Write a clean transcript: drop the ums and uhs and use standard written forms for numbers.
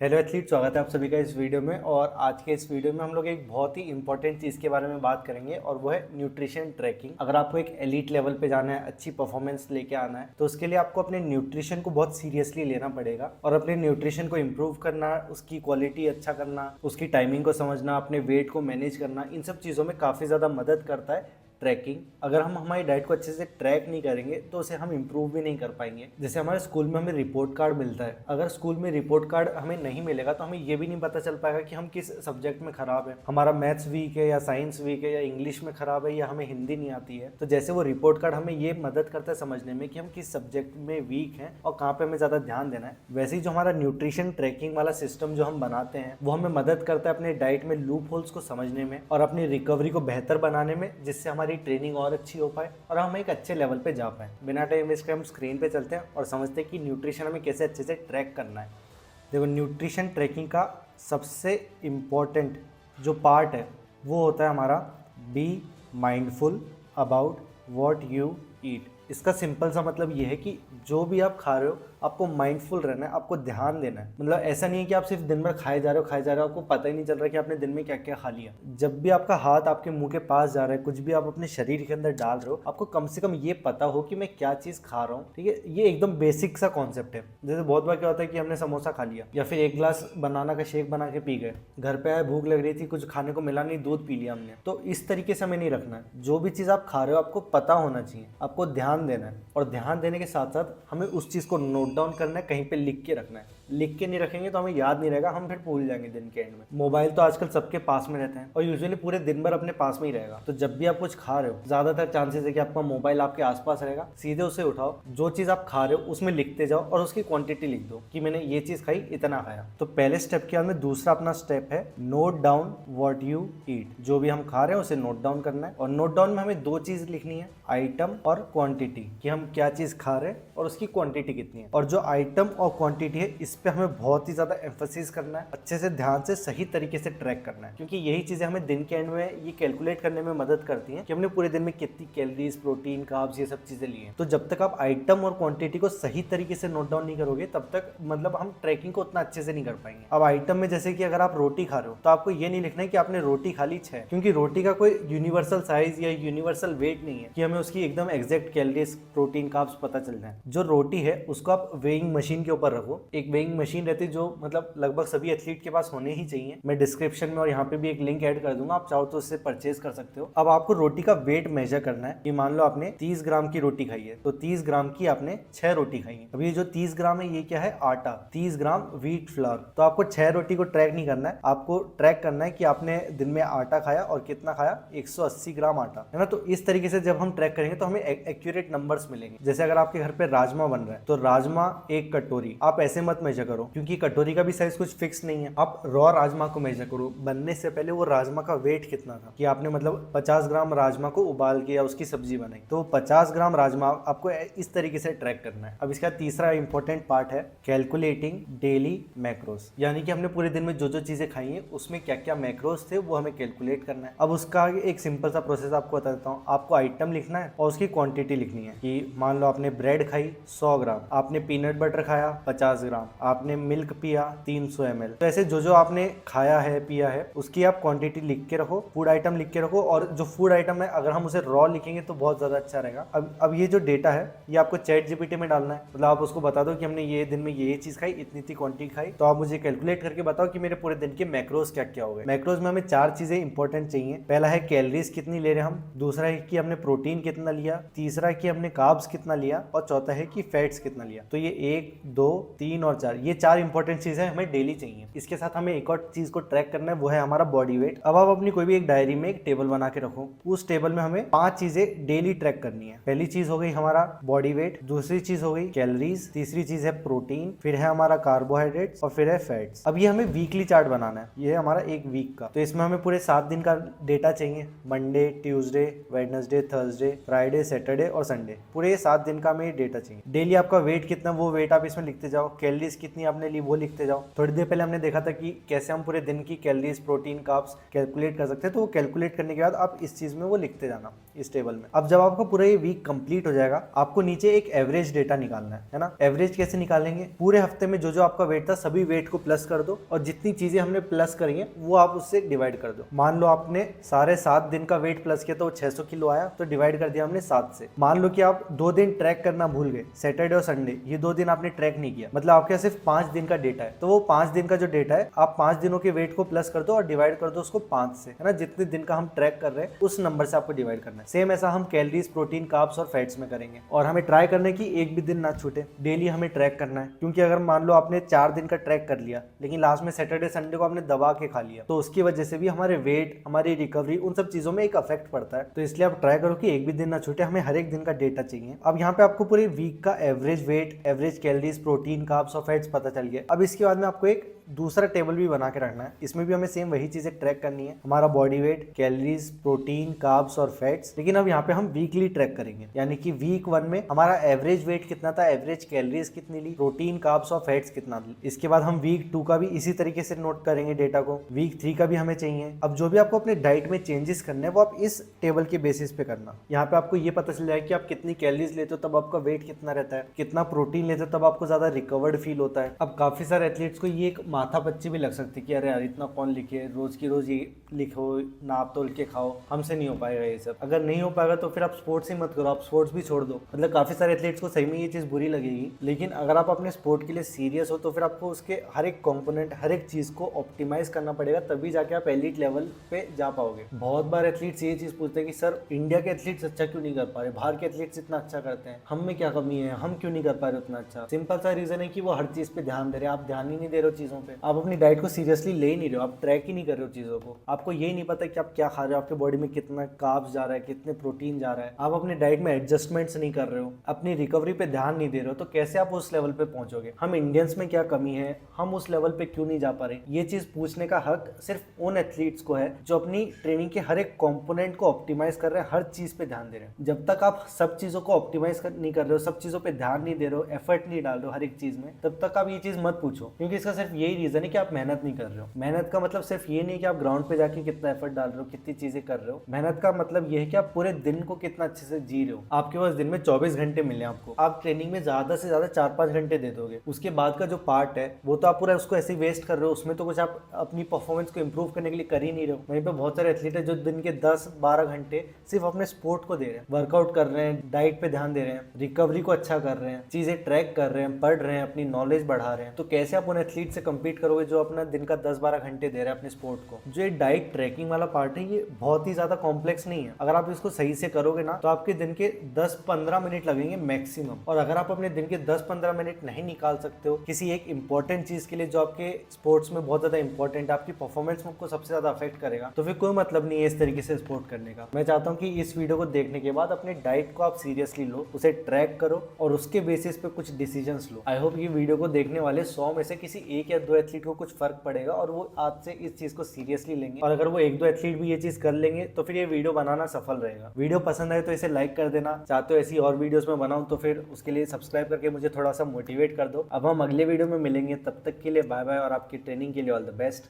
Hello athlete, स्वागत है आप सभी का इस वीडियो में। और आज के इस वीडियो में हम लोग एक बहुत ही इंपॉर्टेंट चीज़ के बारे में बात करेंगे और वो है न्यूट्रिशन ट्रैकिंग। अगर आपको एक एलीट लेवल पे जाना है, अच्छी परफॉर्मेंस लेके आना है, तो उसके लिए आपको अपने न्यूट्रिशन को बहुत सीरियसली लेना पड़ेगा और अपने न्यूट्रिशन को इम्प्रूव करना, उसकी क्वालिटी अच्छा करना, उसकी टाइमिंग को समझना, अपने वेट को मैनेज करना, इन सब चीज़ों में काफ़ी ज़्यादा मदद करता है ट्रैकिंग। अगर हम हमारी डाइट को अच्छे से ट्रैक नहीं करेंगे तो उसे हम इम्प्रूव भी नहीं कर पाएंगे। जैसे हमारे स्कूल में हमें रिपोर्ट कार्ड मिलता है, अगर स्कूल में रिपोर्ट कार्ड हमें नहीं मिलेगा तो हमें ये भी नहीं पता चल पाएगा कि हम किस सब्जेक्ट में खराब है, हमारा मैथ्स वीक है या साइंस वीक है या इंग्लिश में खराब है या हमें हिंदी नहीं आती है। तो जैसे वो रिपोर्ट कार्ड हमें ये मदद करता है समझने में कि हम किस सब्जेक्ट में वीक हैं और कहाँ पे हमें ज़्यादा ध्यान देना है, वैसे ही जो हमारा न्यूट्रिशन ट्रैकिंग वाला सिस्टम जो हम बनाते हैं वो हमें मदद करता है अपने डाइट में लूप होल्स को समझने में और अपनी रिकवरी को बेहतर बनाने में, जिससे हमारी ट्रेनिंग और अच्छी हो पाए और हम एक अच्छे लेवल पे जा पाए। बिना टाइम वेस्ट के हम स्क्रीन पे चलते हैं और समझते हैं कि न्यूट्रिशन हमें कैसे अच्छे से ट्रैक करना है। देखो, न्यूट्रिशन ट्रैकिंग का सबसे इम्पॉर्टेंट जो पार्ट है वो होता है हमारा be mindful about what you eat. इसका सिंपल सा मतलब ये है कि जो भी आप खा रहे हो आपको माइंडफुल रहना है, आपको ध्यान देना है। मतलब ऐसा नहीं है कि आप सिर्फ दिन भर खाए जा रहे हो, आपको पता ही नहीं चल रहा कि आपने दिन में क्या क्या खा लिया। जब भी आपका हाथ आपके मुंह के पास जा रहा है, कुछ भी आप अपने शरीर के अंदर डाल रहे हो, आपको कम से कम ये पता हो कि मैं क्या चीज़ खा रहा हूँ। ठीक है, ये एकदम बेसिक सा कॉन्सेप्ट है। जैसे बहुत बार क्या होता है कि हमने समोसा खा लिया या फिर एक ग्लास बनाना का शेक बना के पी गए, घर पे आए भूख लग रही थी, कुछ खाने को मिला नहीं, दूध पी लिया हमने। तो इस तरीके से हमें नहीं रखना है। जो भी चीज़ आप खा रहे हो आपको पता होना चाहिए, आपको ध्यान देना है और ध्यान देने के साथ साथ हमें उस चीज़ को नोट डाउन करना है, कहीं पे लिख के रखना है। लिख के नहीं रखेंगे तो हमें याद नहीं रहेगा, हम फिर भूल जाएंगे दिन के एंड में। मोबाइल तो आजकल सबके पास में रहते हैं और यूजुअली पूरे दिन भर अपने पास में ही रहेगा। तो जब भी आप कुछ खा रहे हो, ज्यादातर चांसेस है कि आपका मोबाइल आपके आसपास रहेगा। सीधे उसे उठाओ, जो चीज़ आप खा रहे हो उसमें लिखते जाओ और उसकी क्वांटिटी लिख दो कि मैंने ये चीज़ खाई, इतना खाया। तो पहले स्टेप के बाद में दूसरा अपना स्टेप है note down what you eat. जो भी हम खा रहे हैं उसे नोट डाउन करना है और नोट डाउन में हमें दो चीज़ लिखनी है, आइटम और क्वांटिटी, कि हम क्या चीज़ खा रहे हैं और उसकी क्वांटिटी कितनी है। और जो आइटम और क्वांटिटी है इस पे हमें बहुत ही ज़्यादा एम्फेसिस करना है, अच्छे से ध्यान से सही तरीके से ट्रैक करना है, क्योंकि यही चीज़ें हमें दिन के एंड में ये कैलकुलेट करने में मदद करती हैं कि हमने पूरे दिन में कितनी कैलोरीज, प्रोटीन, कार्ब्स, ये सब चीज़ें ली हैं। तो जब तक आप आइटम और क्वांटिटी को सही तरीके से नोट डाउन नहीं करोगे तब तक मतलब हम ट्रैकिंग को उतना अच्छे से नहीं कर पाएंगे। अब आइटम में जैसे कि अगर आप रोटी खा रहे हो तो आपको ये नहीं लिखना है कि आपने रोटी खा ली 6, क्योंकि रोटी का कोई यूनिवर्सल साइज या यूनिवर्सल वेट नहीं है कि हमें उसकी एकदम एग्जैक्ट कैलोरीज, प्रोटीन, कार्ब्स पता चल जाए। जो रोटी है उसको आप वेइंग मशीन के ऊपर रखो। एक वेइंग मशीन रहती है जो मतलब लगभग सभी एथलीट के पास होने ही चाहिए। मैं डिस्क्रिप्शन में और यहाँ पे भी एक लिंक ऐड कर दूंगा, आप चाहो तो उससे परचेज कर सकते हो। अब आपको रोटी का वेट मेजर करना है कि मान लो आपने 30 ग्राम की रोटी खाई है तो 30 ग्राम की आपने 6 रोटी खाई है। अब ये जो 30 ग्राम है ये क्या है, आटा। 30 ग्राम व्हीट फ्लावर। तो आपको 6 रोटी को ट्रैक नहीं करना है, आपको ट्रैक करना है कि आपने दिन में आटा खाया और कितना खाया, 180 ग्राम आटा, है ना। तो इस तरीके से जब हम ट्रैक करेंगे तो हमें एक्यूरेट नंबर्स मिलेंगे। जैसे अगर आपके घर पे राजमा बन रहा है तो राजमा 1 कटोरी, आप ऐसे मत मेजर करो क्योंकि कटोरी का भी साइज कुछ फिक्स नहीं है। आप रॉ राजमा को मेजर करो, बनने से पहले वो राजमा का वेट कितना था, कि आपने मतलब 50 ग्राम राजमा को उबाल के या उसकी सब्जी बनाई तो 50 ग्राम राजमा आपको इस तरीके से ट्रैक करना है। अब इसका तीसरा इंपॉर्टेंट पार्ट है कैलकुलेटिंग डेली मैक्रोस, यानी कि हमने पूरे दिन में जो जो चीजें खाई हैं उसमें क्या क्या मैक्रोस थे वो हमें कैलकुलेट करना है। अब उसका एक सिंपल सा प्रोसेस आपको बता देता हूँ। आपको आइटम लिखना है और उसकी क्वांटिटी लिखनी है कि मान लो आपने ब्रेड खाई 100 ग्राम, आपने पीनट बटर खाया 50 ग्राम, आपने मिल्क पिया 300 ml। तो ऐसे जो जो आपने खाया है, पिया है, उसकी आप क्वांटिटी लिख के रखो, फूड आइटम लिख के रखो। और जो फूड आइटम है अगर हम उसे रॉ लिखेंगे तो बहुत ज़्यादा अच्छा रहेगा। अब ये जो डेटा है ये आपको चैट जीपीटी में डालना है। मतलब आप उसको बता दो कि हमने ये दिन में ये चीज़ खाई, इतनी क्वांटिटी खाई, तो आप मुझे कैलकुलेट करके बताओ कि मेरे पूरे दिन के मैक्रोस क्या क्या हो गए। मैक्रोस में हमें 4 चीज़ें इंपॉर्टेंट चाहिए। पहला है कैलोरीज कितनी ले रहे हैं हम, दूसरा है कि हमने प्रोटीन कितना लिया, तीसरा है कि हमने कार्ब्स कितना लिया और चौथा है कि फैट्स कितना लिया। तो ये 1, 2, 3 और 4, ये 4 इंपॉर्टेंट चीज़ें हमें डेली चाहिए। इसके साथ हमें एक और चीज़ को ट्रैक करना है, वो है हमारा बॉडी वेट। अब आप अपनी कोई भी एक डायरी में एक टेबल बना के रखो, उस टेबल में हमें 5 चीज़ें डेली ट्रैक करनी है। पहली चीज़ हो गई हमारा बॉडी वेट, दूसरी चीज़ हो गई कैलोरीज, तीसरी चीज़ है प्रोटीन, फिर है हमारा कार्बोहाइड्रेट्स और फिर है फैट्स। अब ये हमें वीकली चार्ट बनाना है, ये है हमारा एक वीक का। तो इसमें हमें पूरे 7 दिन का डेटा चाहिए, Monday, Tuesday, Wednesday, Thursday, Friday, Saturday और संडे। पूरे 7 दिन का हमें डेटा चाहिए। डेली आपका वेट कितना, वो वेट आप इसमें लिखते जाओ। कैलोरीज कितनी आपने ली वो लिखते जाओ। थोड़ी देर पहले हमने देखा था कि कैसे हम पूरे दिन की कैलोरीज, प्रोटीन, कार्ब्स कैलकुलेट कर सकते हैं, तो वो कैलकुलेट करने के बाद आप इस चीज में वो लिखते जाना इस टेबल में। अब जब आपका पूरा ये वीक कंप्लीट हो जाएगा, आपको नीचे एक एवरेज डेटा निकालना है ना। एवरेज कैसे निकालेंगे, पूरे हफ्ते में जो जो आपका वेट था सभी वेट को प्लस कर दो और जितनी चीजें हमने प्लस करी है वो आप उससे डिवाइड कर दो। मान लो आपने सारे 7 दिन का वेट प्लस किया तो 600 किलो आया, तो डिवाइड कर दिया हमने 7 से। मान लो कि आप 2 दिन ट्रैक करना भूल गए, सैटरडे और संडे, ये 2 दिन आपने ट्रैक नहीं किया, मतलब आपके सिर्फ 5 दिन का डेटा है, तो वो 5 दिन का जो डेटा है आप 5 दिनों के वेट को प्लस कर दो और डिवाइड कर दो उसको 5 से, है ना। जितने दिन का हम ट्रैक कर रहे हैं उस नंबर से आपको डिवाइड करना है। सेम ऐसा हम कैलोरीज, प्रोटीन, कार्ब्स और फैट्स में करेंगे। और हमें ट्राई करना है कि एक भी दिन ना छूटे, डेली हमें ट्रैक करना है, क्योंकि अगर मान लो आपने 4 दिन का ट्रैक कर लिया लेकिन लास्ट में सैटरडे संडे को आपने दबा के खा लिया, तो उसकी वजह से भी हमारे वेट, हमारी रिकवरी, उन सब चीजों में एक अफेक्ट पड़ता है। तो इसलिए आप ट्राई करो कि एक भी दिन ना छूटे, हमें हर एक दिन का डेटा चाहिए। अब यहाँ पे आपको पूरे वीक का average weight, average calories, protein, carbs और फैट्स पता चल गया। अब इसके बाद में आपको एक दूसरा टेबल भी बना के रखना है, इसमें भी हमें सेम वही चीजें ट्रैक करनी है, हमारा body weight, calories, protein, carbs और फैट्स। लेकिन अब यहाँ पे हम वीकली ट्रैक करेंगे, यानी कि वीक 1 में हमारा एवरेज वेट कितना था, एवरेज कैलोरीज कितनी ली, प्रोटीन, कार्ब्स और फैट्स कितना ली। इसके बाद हम वीक 2 का भी इसी तरीके से नोट करेंगे डेटा को, वीक 3 का भी हमें चाहिए। अब जो भी आपको अपने डाइट में चेंजेस करने हैं वो आप इस टेबल के बेसिस पे करना। यहाँ पे आपको ये पता चल जाएगा कि आप कितनी कैलोरीज लेते हो तब आपका वेट कितना रहता है, कितना प्रोटीन लेते हो तब आपको ज्यादा रिकवर्ड फील होता है। अब काफी सारे एथलीट्स को ये एक माथा पच्ची भी लग सकती है कि अरे यार इतना कौन लिखे, रोज की रोज ये लिखो, नाप तोल के खाओ, हमसे नहीं हो पाएगा ये सब। अगर नहीं हो पाएगा तो फिर आप स्पोर्ट्स ही मत करो, आप स्पोर्ट्स भी छोड़ दो। मतलब काफी सारे एथलीट्स को सही में ये चीज बुरी लगेगी, लेकिन अगर आप अपने स्पोर्ट के लिए सीरियस हो तो फिर आपको उसके हर एक कंपोनेंट, हर एक चीज को ऑप्टिमाइज करना पड़ेगा, तभी जाके आप एलीट लेवल पे जा पाओगे। बहुत बार एथलीट्स ये चीज पूछते हैं कि सर इंडिया के एथलीट्स अच्छा क्यों नहीं कर पा रहे, बाहर के एथलीट्स इतना अच्छा करते हैं, हम में क्या कमी है, हम क्यों नहीं कर पा रहे उतना अच्छा। सिंपल सा रीजन है कि वो हर चीज पे ध्यान दे रहे हैं, आप ध्यान ही नहीं दे रहे हो चीजों पे। आप अपनी डाइट को सीरियसली ले ही नहीं रहे हो, आप ट्रैक ही नहीं कर रहे हो चीजों को, आपको यही नहीं पता कि आप क्या खा रहे हो, आपके बॉडी में कितना कार्ब्स जा रहा है, कितने प्रोटीन जा रहा है, आप अपने डाइट में एडजस्टमेंट्स नहीं कर रहे हो, अपनी रिकवरी पे ध्यान नहीं दे रहे हो, तो कैसे आप उस लेवल पे पहुंचोगे। हम इंडियंस में क्या कमी है, हम उस लेवल पे क्यों नहीं जा पा रहे, ये चीज पूछने का हक सिर्फ उन एथलीट्स को है जो अपनी ट्रेनिंग के हर एक कंपोनेंट को ऑप्टिमाइज कर रहे हैं, हर चीज पे ध्यान दे रहे हैं। जब तक आप सब चीजों को ऑप्टिमाइज नहीं कर रहे हो, सब चीजों पे ध्यान नहीं दे रहे हो, एफर्ट नहीं डाल रहे हो हर एक चीज में, तब तक आप ये चीज मत पूछो, क्योंकि इसका सिर्फ यही रीजन है कि आप मेहनत नहीं कर रहे हो। मेहनत का मतलब सिर्फ ये नहीं कि आप ग्राउंड पे जाके कितना एफर्ट डाल रहे हो, कितनी चीजें कर रहे हो। मेहनत का मतलब ये है कि आप पूरे दिन को कितना अच्छे से जी रहे हो। आपके पास दिन में 24 घंटे मिले आपको, आप ट्रेनिंग में ज्यादा से ज्यादा 4-5 घंटे दे दोगे, उसके बाद का जो पार्ट है वो तो आप पूरा उसको ऐसे वेस्ट कर रहे हो, उसमें तो कुछ आप अपनी परफॉर्मेंस को इंप्रूव करने के लिए कर ही नहीं रहे हो। वहीं पे बहुत सारे एथलीट है जो दिन के 10-12 घंटे सिर्फ अपने स्पोर्ट को दे रहे हैं, वर्कआउट कर रहे हैं, डाइट पे ध्यान दे रहे हैं, रिकवरी को अच्छा कर रहे हैं, चीजें ट्रैक कर रहे हैं, पढ़ रहे हैं, अपनी नॉलेज बढ़ा रहे हैं। तो कैसे आप उन एथलीट से कम्पीट करोगे जो अपना दिन का 10-12 घंटे दे रहे हैं अपने स्पोर्ट को। जो ये डाइट ट्रैकिंग वाला पार्ट है ये बहुत ही ज्यादा कॉम्प्लेक्स नहीं है, अगर आप इसको सही से करोगे ना तो आपके दिन के 10-15 मिनट लगेंगे मैक्सिमम। और अगर आप अपने दिन के 10-15 मिनट नहीं निकाल सकते हो किसी एक इंपॉर्टेंट चीज के लिए जो आपके स्पोर्ट्स में बहुत ज्यादा इंपॉर्टेंट है, आपकी परफॉर्मेंस को सबसे ज्यादा अफेक्ट करेगा, तो फिर कोई मतलब नहीं है इस तरीके से स्पोर्ट करने का। मैं चाहता हूँ कि इस वीडियो को देखने के बाद अपने डाइट को आप सीरियसली लो, उसे ट्रैक करो और उसके बेसिस पे कुछ डिसीजंस लो। आई होप ये वीडियो को देखने वाले 100 में से किसी एक या 2 एथलीट को कुछ फर्क पड़ेगा और वो आज से इस चीज को सीरियसली लेंगे। और अगर वो 1-2 एथलीट भी ये चीज कर लेंगे तो फिर ये वीडियो बनाना सफल रहेगा। वीडियो पसंद आए तो इसे लाइक कर देना, चाहते हो ऐसी और वीडियोस में बनाऊं तो फिर उसके लिए सब्सक्राइब करके मुझे थोड़ा सा मोटिवेट कर दो। अब हम अगले वीडियो में मिलेंगे, तब तक के लिए बाय बाय और आपकी ट्रेनिंग के लिए ऑल द बेस्ट।